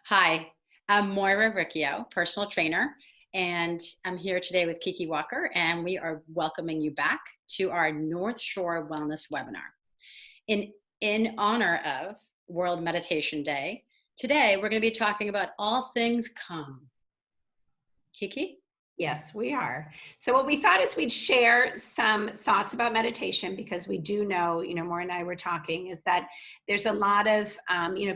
Hi, I'm Moira Riccio, personal trainer, and I'm here today with Kiki Walker, and we are welcoming you back to our North Shore Wellness webinar. In honor of World Meditation Day, today we're going to be talking about all things calm. Kiki? Yes, we are. So what we thought is we'd share some thoughts about meditation because we do know, Maura and I were talking, is that there's a lot of,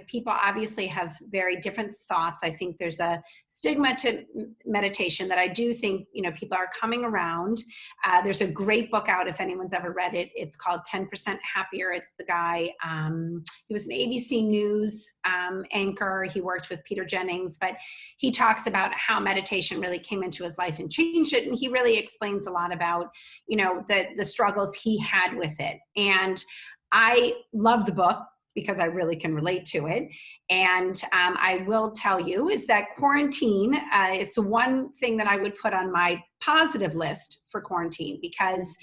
people obviously have very different thoughts. I think there's a stigma to meditation that I do think, people are coming around. There's a great book out if anyone's ever read it. It's called 10% Happier. It's the guy, he was an ABC News anchor. He worked with Peter Jennings, but he talks about how meditation really came into his life and changed it. And he really explains a lot about, the struggles he had with it. And I love the book because I really can relate to it. And I will tell you is that quarantine, it's the one thing that I would put on my positive list for quarantine, because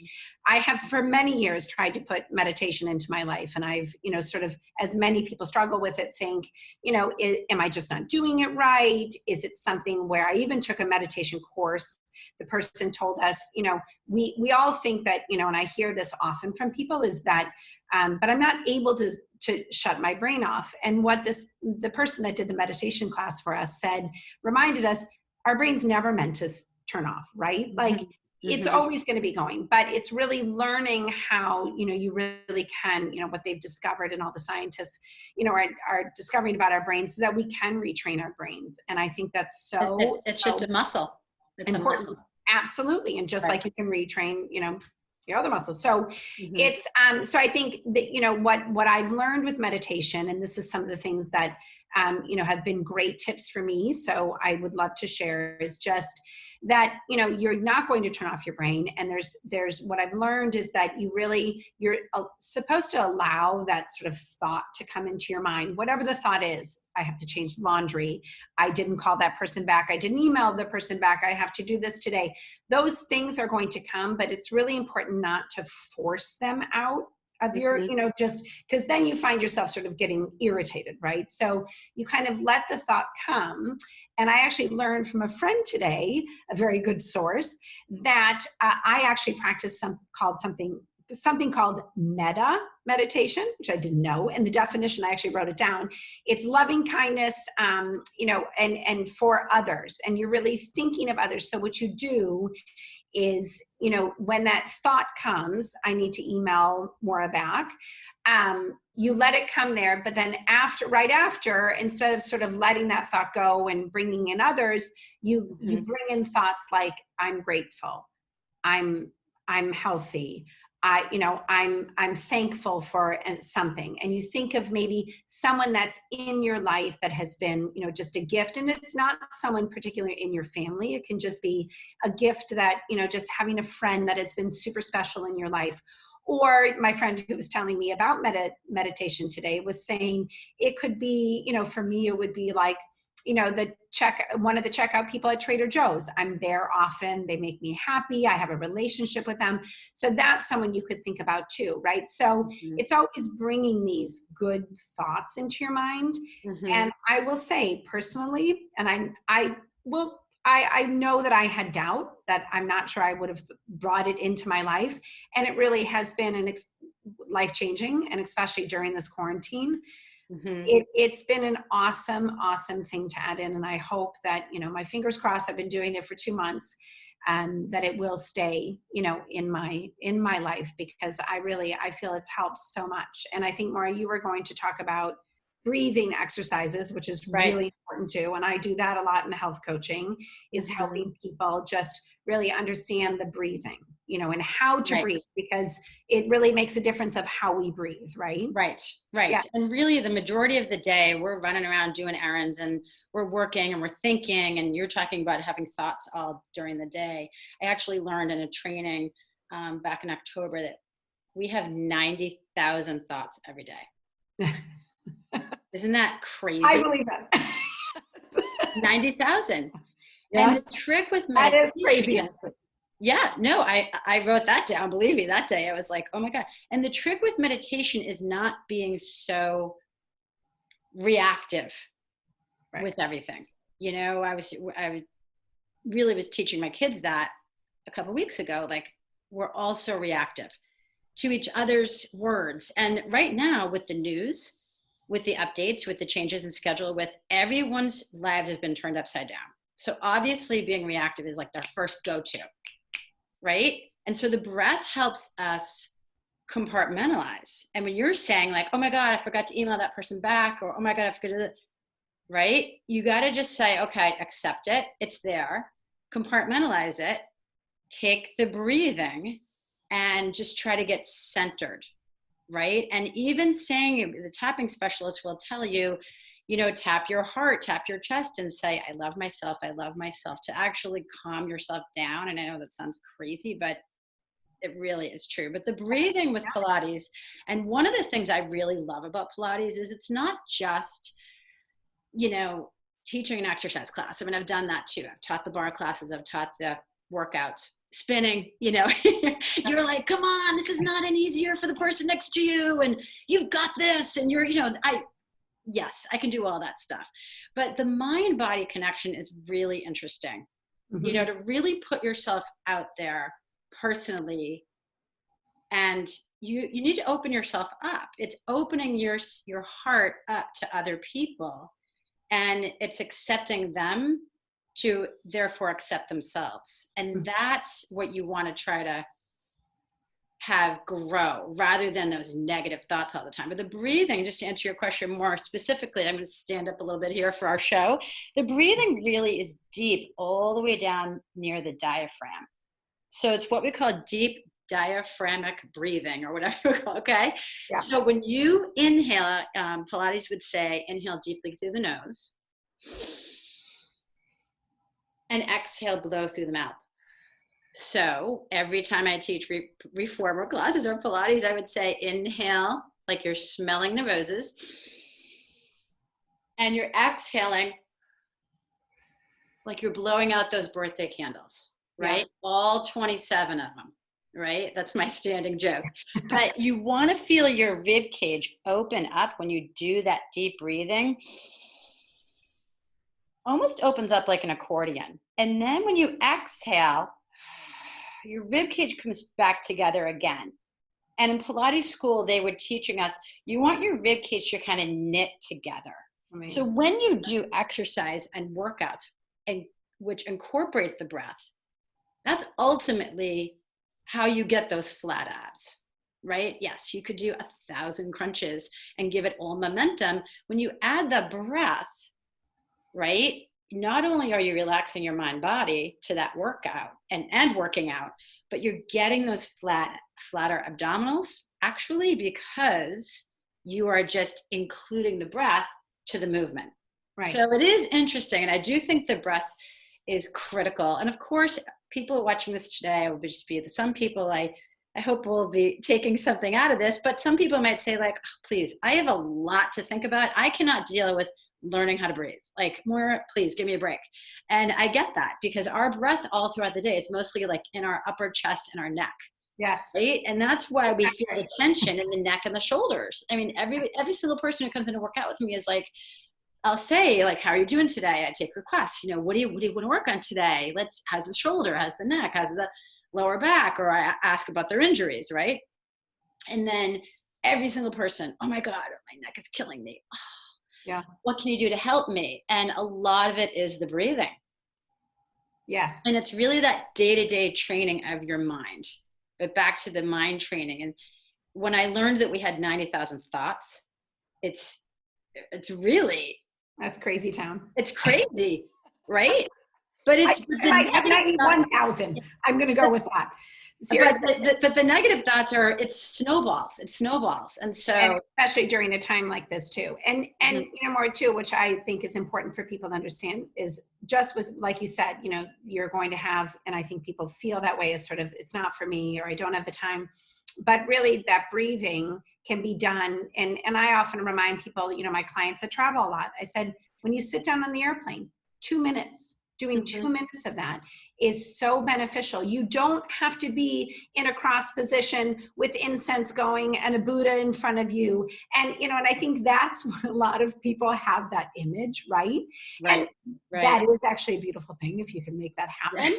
I have for many years tried to put meditation into my life. And I've, sort of, as many people struggle with it, think, am I just not doing it right? Is it something where I even took a meditation course? The person told us, we all think that, and I hear this often from people, is that, but I'm not able to shut my brain off. And what the person that did the meditation class for us reminded us, our brain's never meant to turn off, right? Like it's always going to be going, but it's really learning how, you really can, what they've discovered, and all the scientists, are discovering about our brains, is that we can retrain our brains. And I think that's It's just a muscle. It's important. A muscle. Absolutely. And just like you can retrain, your other muscles. So it's, so I think that, what I've learned with meditation, and this is some of the things that, have been great tips for me. So I would love to share, is just that, you're not going to turn off your brain. And there's what I've learned is that you're supposed to allow that sort of thought to come into your mind, whatever the thought is. I have to change laundry. I didn't call that person back. I didn't email the person back. I have to do this today. Those things are going to come, but it's really important not to force them out of your, just because then you find yourself sort of getting irritated, right? So you kind of let the thought come. And I actually learned from a friend today, a very good source, that I actually practice something called metta meditation, which I didn't know. And the definition, I actually wrote it down. It's loving kindness, and for others. And you're really thinking of others. So what you do is, when that thought comes, I need to email Maura back. You let it come there, but then right after, instead of sort of letting that thought go and bringing in others, you bring in thoughts like, I'm grateful, I'm healthy, I'm thankful for something. And you think of maybe someone that's in your life that has been, just a gift. And it's not someone particularly in your family. It can just be a gift that, just having a friend that has been super special in your life. Or my friend who was telling me about meditation today was saying it could be, for me, it would be like, one of the checkout people at Trader Joe's. I'm there often. They make me happy. I have a relationship with them. So that's someone you could think about too, right? So it's always bringing these good thoughts into your mind. And I will say personally, and I know that I had doubt, that I'm not sure I would have brought it into my life. And it really has been life-changing, and especially during this quarantine. It's been an awesome thing to add in. And I hope that, my fingers crossed, I've been doing it for 2 months, and that it will stay, in my life, because I feel it's helped so much. And I think, Maura, you were going to talk about breathing exercises, which is really important too. And I do that a lot in health coaching, is helping people just really understand the breathing, and how to breathe, because it really makes a difference of how we breathe, right? Right. Yeah. And really the majority of the day we're running around doing errands, and we're working, and we're thinking, and you're talking about having thoughts all during the day. I actually learned in a training back in October that we have 90,000 thoughts every day. Isn't that crazy? I believe that. 90,000. Yes. And the trick with meditation, that is crazy. Yeah, no, I wrote that down. Believe me, that day I was like, oh my God. And the trick with meditation is not being so reactive. with everything. You know, I really was teaching my kids that a couple of weeks ago, like we're all so reactive to each other's words. And right now with the news, with the updates, with the changes in schedule, with everyone's lives has been turned upside down. So obviously being reactive is like their first go-to, right? And so the breath helps us compartmentalize. And when you're saying like, oh my God, I forgot to email that person back, or oh my God, I forgot to, right? You got to just say, okay, accept it. It's there. Compartmentalize it. Take the breathing and just try to get centered, right? And even saying, the tapping specialist will tell you, you know, tap your heart, tap your chest and say, I love myself, to actually calm yourself down. And I know that sounds crazy, but it really is true. But the breathing with Pilates, and one of the things I really love about Pilates is it's not just, you know, teaching an exercise class. I mean, I've done that too. I've taught the bar classes, I've taught the workouts, spinning, you know, you're like, come on, this is not any easier for the person next to you. And you've got this. And you're, you know, yes, I can do all that stuff. But the mind body connection is really interesting, you know, to really put yourself out there personally. And you need to open yourself up. It's opening your heart up to other people, and it's accepting them to therefore accept themselves. And that's what you want to try to have grow, rather than those negative thoughts all the time. But the breathing, just to answer your question more specifically, I'm going to stand up a little bit here for our show. The breathing really is deep, all the way down near the diaphragm. So it's what we call deep diaphragmic breathing, or whatever we call it, okay? Yeah. So when you inhale, Pilates would say, inhale deeply through the nose and exhale, blow through the mouth. So every time I teach reformer classes or Pilates, I would say inhale like you're smelling the roses, and you're exhaling like you're blowing out those birthday candles, right? Yeah. All 27 of them, right? That's my standing joke. But you want to feel your rib cage open up when you do that deep breathing. Almost opens up like an accordion. And then when you exhale, your rib cage comes back together again. And in Pilates school, they were teaching us, you want your rib cage to kind of knit together. Amazing. So when you do exercise and workouts, and which incorporate the breath, that's ultimately how you get those flat abs, right? Yes, you could do 1,000 crunches and give it all momentum. When you add the breath, right? Not only are you relaxing your mind body to that workout and working out, but you're getting those flatter abdominals, actually, because you are just including the breath to the movement. Right. So it is interesting. And I do think the breath is critical. And of course, people watching this today will just be some people I hope will be taking something out of this, but some people might say like, oh, please, I have a lot to think about. I cannot deal with learning how to breathe. Like, more, please give me a break. And I get that, because our breath all throughout the day is mostly like in our upper chest and our neck. Yes. Right. And that's why we feel the tension in the neck and the shoulders. I mean, every single person who comes in to work out with me is like, I'll say like, how are you doing today? I take requests, you know, what do you want to work on today? How's the shoulder? How's the neck? How's the lower back? Or I ask about their injuries. Right. And then every single person, oh my God, my neck is killing me. Oh, yeah. What can you do to help me? And a lot of it is the breathing. Yes. And it's really that day-to-day training of your mind. But back to the mind training. And when I learned that we had 90,000 thoughts, it's really. That's crazy town. It's crazy, right? But it's 91,000. I'm going to go with that. But the negative thoughts are, it snowballs. And so, and especially during a time like this too. And you know, more too, which I think is important for people to understand, is just with, like you said, you know, you're going to have, and I think people feel that way, as sort of, it's not for me, or I don't have the time. But really that breathing can be done. And I often remind people, you know, my clients that travel a lot, I said, when you sit down on the airplane, 2 minutes, doing 2 minutes of that is so beneficial. You don't have to be in a cross position with incense going and a Buddha in front of you. And, and I think that's what a lot of people have, that image, right? Right. And Right. that is actually a beautiful thing if you can make that happen.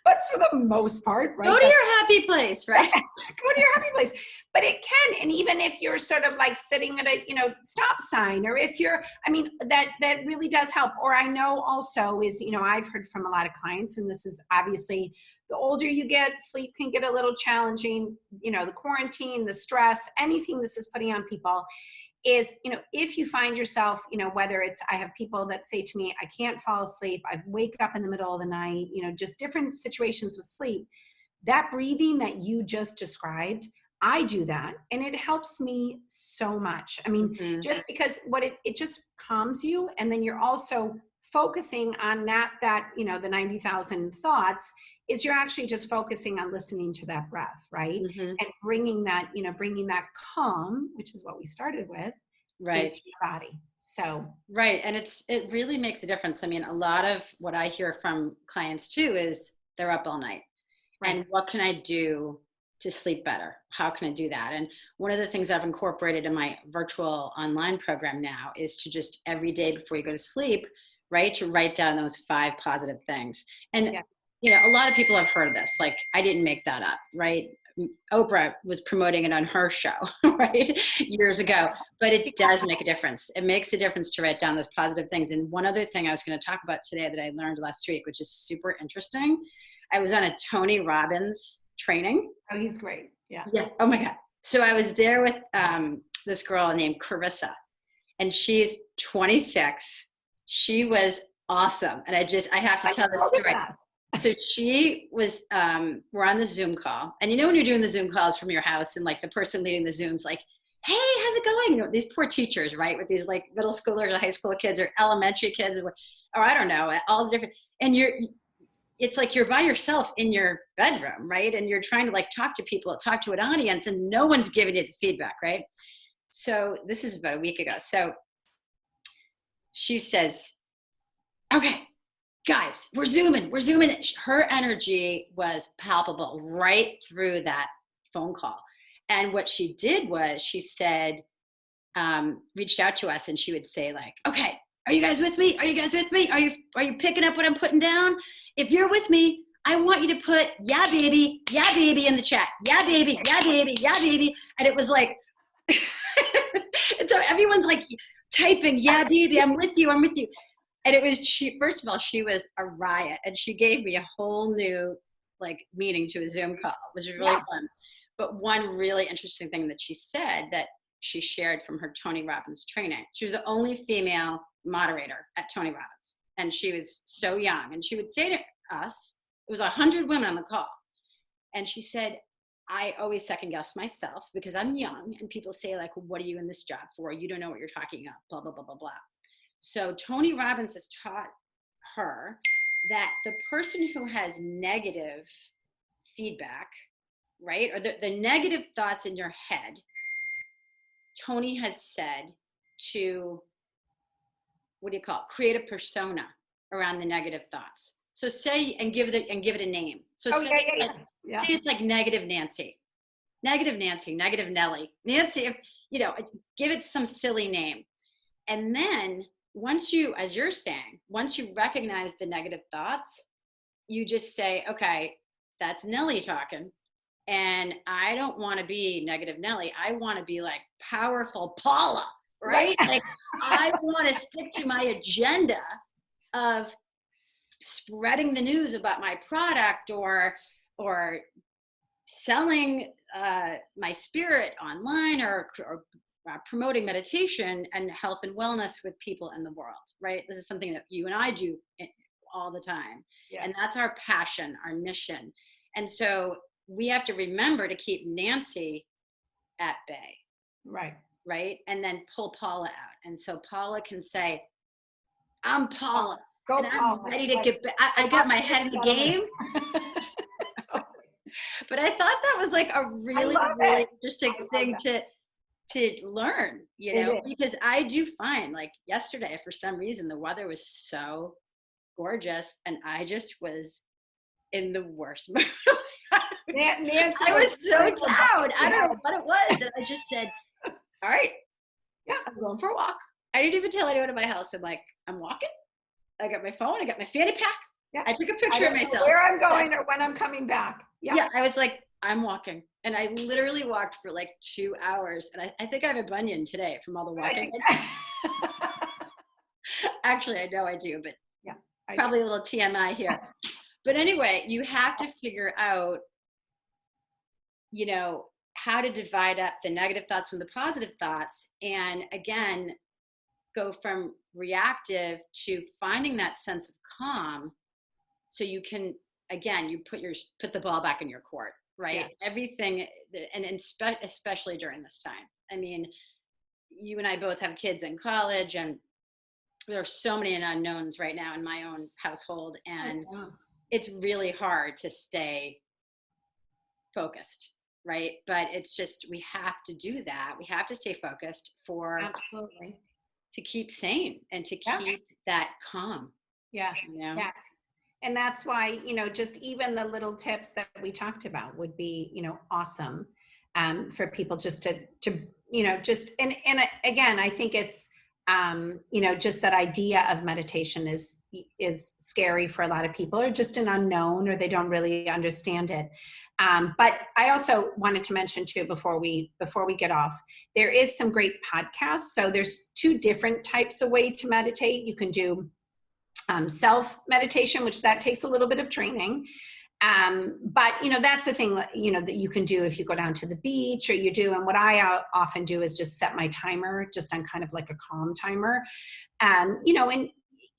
But for the most part, right? Go to your happy place, right? Go to your happy place. But it can, and even if you're sort of like sitting at a, stop sign, or if you're, that really does help. Or I know also is, I've heard from a lot of clients, and this is obviously the older you get, sleep can get a little challenging, the quarantine, the stress, anything this is putting on people. Is, if you find yourself, whether it's, I have people that say to me, I can't fall asleep, I wake up in the middle of the night, just different situations with sleep, that breathing that you just described, I do that. And it helps me so much. Just because it just calms you. And then you're also focusing on the 90,000 thoughts, is you're actually just focusing on listening to that breath, right? And bringing that calm, which is what we started with, right, into your body. So right, and it really makes a difference. A lot of what I hear from clients too is they're up all night, right. And what can I do to sleep better? How can I do that? And one of the things I've incorporated in my virtual online program now is to just every day before you go to sleep, right, to write down those 5 positive things. And a lot of people have heard of this. Like, I didn't make that up, right? Oprah was promoting it on her show, right, years ago. But it does make a difference. It makes a difference to write down those positive things. And one other thing I was going to talk about today that I learned last week, which is super interesting. I was on a Tony Robbins training. Oh, he's great. Yeah. Yeah. Oh my God. So I was there with this girl named Carissa, and she's 26. She was awesome. And I have to tell this story. So she was, we're on the Zoom call. And when you're doing the Zoom calls from your house, and like the person leading the Zoom's like, hey, how's it going? These poor teachers, right? With these like middle schoolers or high school kids or elementary kids, or I don't know, all different. And it's like you're by yourself in your bedroom, right? And you're trying to like talk to people, talk to an audience, and no one's giving you the feedback, right? So this is about a week ago. So she says, okay, guys, we're zooming. Her energy was palpable right through that phone call. And what she did was she said, reached out to us, and she would say like, okay, are you guys with me? Are you guys with me? Are you picking up what I'm putting down? If you're with me, I want you to put yeah baby in the chat. Yeah baby. And it was like, and so everyone's like typing, yeah baby, I'm with you. And it was, first of all, she was a riot, and she gave me a whole new like meaning to a Zoom call, which was really fun. But one really interesting thing that she said that she shared from her Tony Robbins training, she was the only female moderator at Tony Robbins, and she was so young. And she would say to us, it was 100 women on the call, and she said, I always second guess myself because I'm young, and people say like, what are you in this job for? You don't know what you're talking about, blah, blah, blah, blah, blah. So Tony Robbins has taught her that the person who has negative feedback, right, or the negative thoughts in your head, Tony had said to, create a persona around the negative thoughts. So say, and give it a name. So say it's like negative Nancy, negative Nelly, Nancy, give it some silly name. And then once you, as you're saying, once you recognize the negative thoughts, you just say, okay, that's Nelly talking. And I don't want to be negative Nelly. I want to be like powerful Paula, right? Like I want to stick to my agenda of spreading the news about my product or selling my spirit online or promoting meditation and health and wellness with people in the world, right? This is something that you and I do all the time. Yeah. And that's our passion, our mission. And so we have to remember to keep Nancy at bay. Right. Right. And then pull Paula out. And so Paula can say, I'm Paula. Go and Paula. I'm ready to get back. I got my head in the game. But I thought that was like a really interesting thing to learn, because I do find like yesterday, for some reason, the weather was so gorgeous. And I just was in the worst mood. Nancy I was so down. I don't know what it was. And I just said, all right, yeah, I'm going for a walk. I didn't even tell anyone in my house. I'm like, I'm walking. I got my phone. I got my fanny pack. Yeah. I took a picture of myself. Where I'm going or when I'm coming back. Yeah. Yeah. I was like, I'm walking. And I literally walked for like 2 hours. And I think I have a bunion today from all the walking. Actually, I know I do, but yeah, probably a little TMI here. But anyway, you have to figure out, you know, how to divide up the negative thoughts from the positive thoughts. And again, go from reactive to finding that sense of calm. So you can, again, you put the ball back in your court, right? Yeah. Everything, and especially during this time. I mean, you and I both have kids in college, and there are so many unknowns right now in my own household, and it's really hard to stay focused, right? But it's just, we have to do that. We have to stay focused to keep sane and to keep that calm. Yes. You know? Yes. And that's why, you know, just even the little tips that we talked about would be, you know, awesome for people just to, you know, just, and again, I think it's, you know, just that idea of meditation is scary for a lot of people, or just an unknown, or they don't really understand it. But I also wanted to mention too, before we get off, there is some great podcasts. So there's 2 different types of way to meditate. You can do self meditation, which that takes a little bit of training. But you know, that's the thing, you know, that you can do if you go down to the beach, or you do. And what I often do is just set my timer just on kind of like a calm timer. You know, and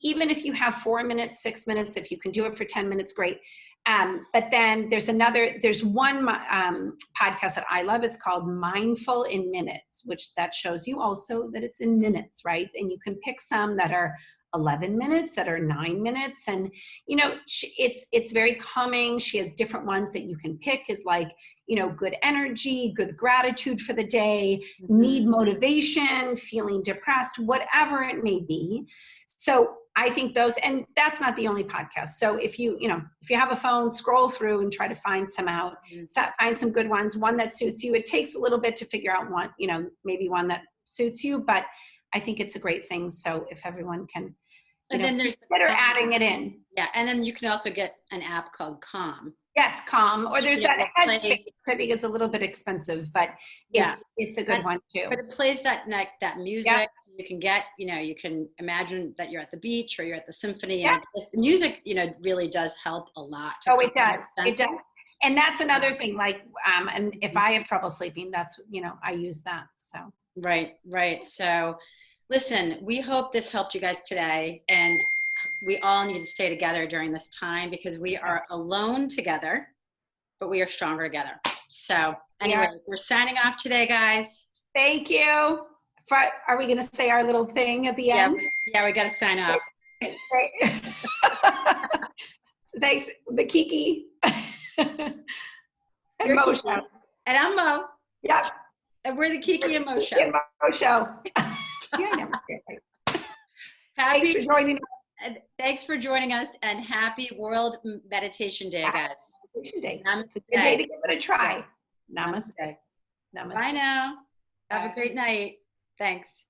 even if you have 4 minutes, 6 minutes, if you can do it for 10 minutes, great. But then there's one podcast that I love. It's called Mindful in Minutes, which that shows you also that it's in minutes, right? And you can pick some that are 11 minutes, that are 9 minutes. And, you know, it's very calming. She has different ones that you can pick, is like, you know, good energy, good gratitude for the day, need motivation, feeling depressed, whatever it may be. So I think those, and that's not the only podcast. So if you have a phone, scroll through and try to find some out, find some good ones, one that suits you. It takes a little bit to figure out one, you know, maybe one that suits you, but I think it's a great thing. So if everyone can, and then consider adding it in. Yeah. And then you can also get an app called Calm. Yes, Calm. Or there's that Headspace, I think is a little bit expensive, but it's a good one too. But it plays that music. Yeah. So you can get, you know, you can imagine that you're at the beach or you're at the symphony. Yeah. And the music, you know, really does help a lot. It does. It does. And that's another thing, like, and if I have trouble sleeping, that's, you know, I use that. So. Right. So listen, we hope this helped you guys today, and we all need to stay together during this time, because we are alone together, but we are stronger together. So anyway, we're signing off today, guys. Thank you. Are we going to say our little thing at the end? Yeah, we got to sign off. Thanks, the Kiki. And Mo Show. And I'm Mo. Yep. And we're the Kiki Mo Show. Kiki Mo Show. Thanks for joining us. Thanks for joining us, and happy World Meditation Day, guys. Meditation Day. It's a good day to give it a try. Namaste. Bye now. Have a great night. Thanks.